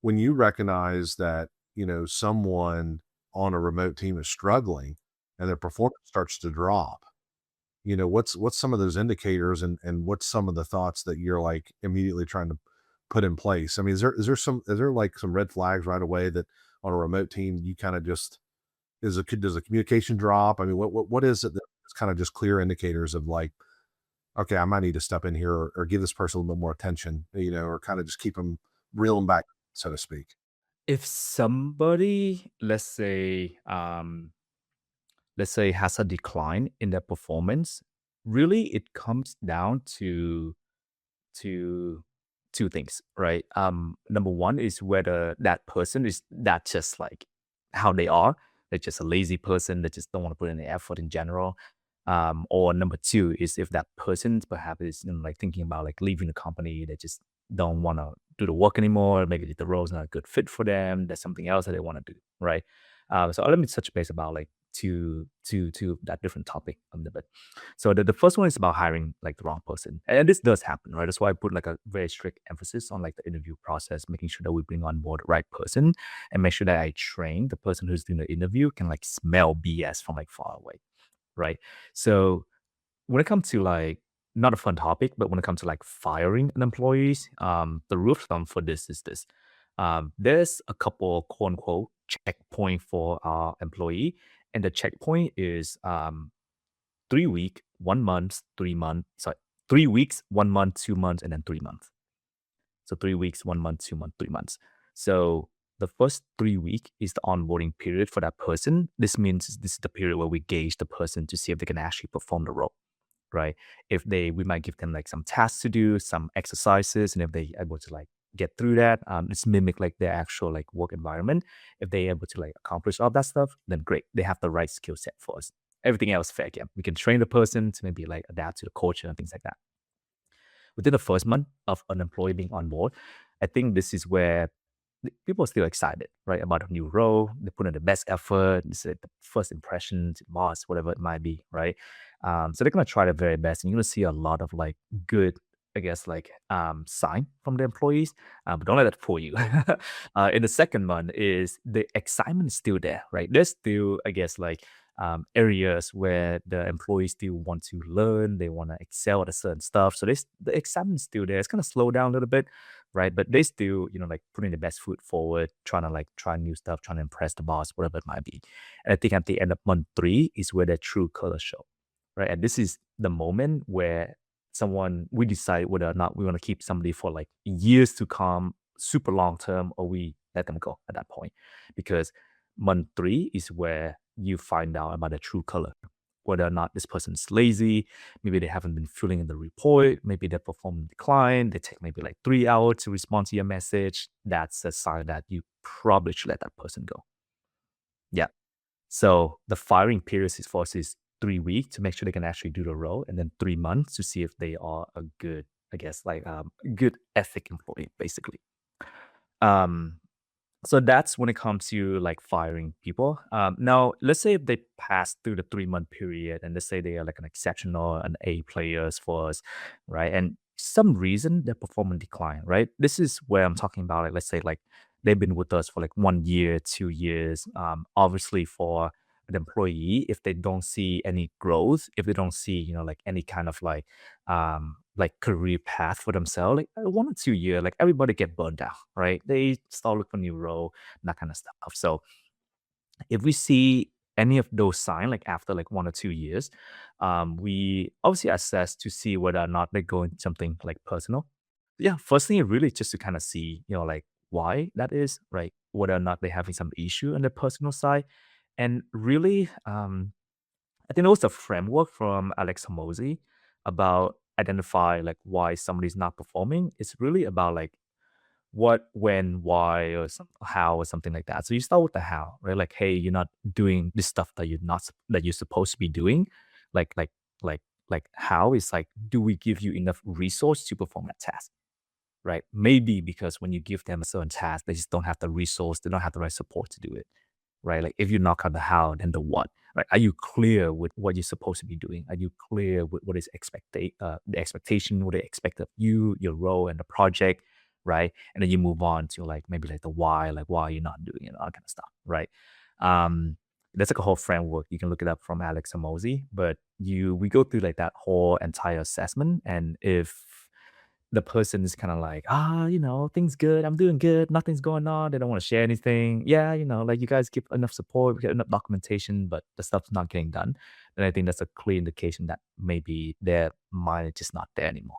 when you recognize that, someone on a remote team is struggling and their performance starts to drop, what's some of those indicators and what's some of the thoughts that you're like immediately trying to put in place? I mean, is there like some red flags right away that on a remote team you kind of just does a communication drop? I mean, what is it that's kind of just clear indicators of like, okay, I might need to step in here or give this person a little bit more attention, or kind of just keep them reel them back, so to speak. If somebody, let's say has a decline in their performance, really it comes down to two things, right? Number one is whether that person is that just like how they are. They're just a lazy person. They just don't want to put any effort in general. Or number two is if that person perhaps is like thinking about like leaving the company. They just don't want to do the work anymore. Maybe the role's not a good fit for them. There's something else that they want to do, right? So let me touch base about like two that different topic a little bit. So the first one is about hiring like the wrong person. And this does happen, right? That's why I put like a very strict emphasis on like the interview process, making sure that we bring on board the right person and make sure that I train the person who's doing the interview can like smell BS from like far away. Right. So when it comes to like not a fun topic, but when it comes to like firing an employees, the rule of thumb for this is this. There's a couple quote unquote checkpoint for our employee. And the checkpoint is 3 week, 1 month, 3 month, sorry, 3 weeks, 1 month, 2 months, and then 3 months. So 3 weeks, 1 month, 2 months, 3 months. So the first 3 week is the onboarding period for that person. This means this is the period where we gauge the person to see if they can actually perform the role, right? If we might give them like some tasks to do, some exercises, and if they able to like get through that, it's mimic like their actual like work environment. If they able to like accomplish all that stuff, then great, they have the right skill set for us. Everything else fair game. We can train the person to maybe like adapt to the culture and things like that. Within the first month of an employee being on board, I think this is where people are still excited, right, about a new role. They put in the best effort. This is the first impressions, boss, whatever it might be, right? So they're gonna try their very best, and you're gonna see a lot of like good, I guess, like sign from the employees. But don't let that fool you. In the second month, is the excitement is still there, right? There's still, I guess, like areas where the employees still want to learn, they want to excel at a certain stuff. So the excitement is still there. It's kind of slow down a little bit, right? But they still, like putting the best foot forward, trying to like try new stuff, trying to impress the boss, whatever it might be. And I think at the end of month three is where their true color show, right? And this is the moment where we decide whether or not we want to keep somebody for like years to come, super long term, or we let them go at that point. Because month three is where you find out about the true color, whether or not this person's lazy. Maybe they haven't been filling in the report. Maybe their performance decline. They take maybe like 3 hours to respond to your message. That's a sign that you probably should let that person go. Yeah. So the firing period is for us is 3 weeks to make sure they can actually do the role, and then 3 months to see if they are a good, I guess, like good ethic employee, basically. Um, so that's when it comes to like firing people. Now, let's say if they pass through the 3 month period, and let's say they are like an exceptional, an A players for us, right? And some reason their performance decline, right? This is where I'm talking about. Like, let's say like they've been with us for like 1 year, 2 years. Obviously for an employee, if they don't see any growth, if they don't see like any kind of like career path for themselves, like 1 or 2 year, like everybody get burned out, right? They start looking for new role, that kind of stuff. So if we see any of those signs, like after like 1 or 2 years, we obviously assess to see whether or not they're going something like personal. Yeah, first thing really just to kind of see, like why that is, right? Whether or not they're having some issue on the personal side. And really, I think there was a framework from Alex Hormozy about identify like why somebody's not performing. It's really about like what, when, why, or how, or something like that. So you start with the how, right? Like, hey, you're not doing this stuff that that you're supposed to be doing. Like, like, like how is like, do we give you enough resource to perform that task? Right? Maybe because when you give them a certain task, they just don't have the resource, they don't have the right support to do it, right? Like if you knock out the how, then the what, right? Are you clear with what you're supposed to be doing? Are you clear with what is the expectation, what they expect of you, your role and the project, right? And then you move on to like maybe like the why, like why you're not doing it, all that kind of stuff, right? Um, that's like a whole framework. You can look it up from Alex Hormozy, but we go through like that whole entire assessment. And if the person is kind of like, things good, I'm doing good, nothing's going on, they don't want to share anything. Yeah, like you guys give enough support, we get enough documentation, but the stuff's not getting done. Then I think that's a clear indication that maybe their mind is just not there anymore.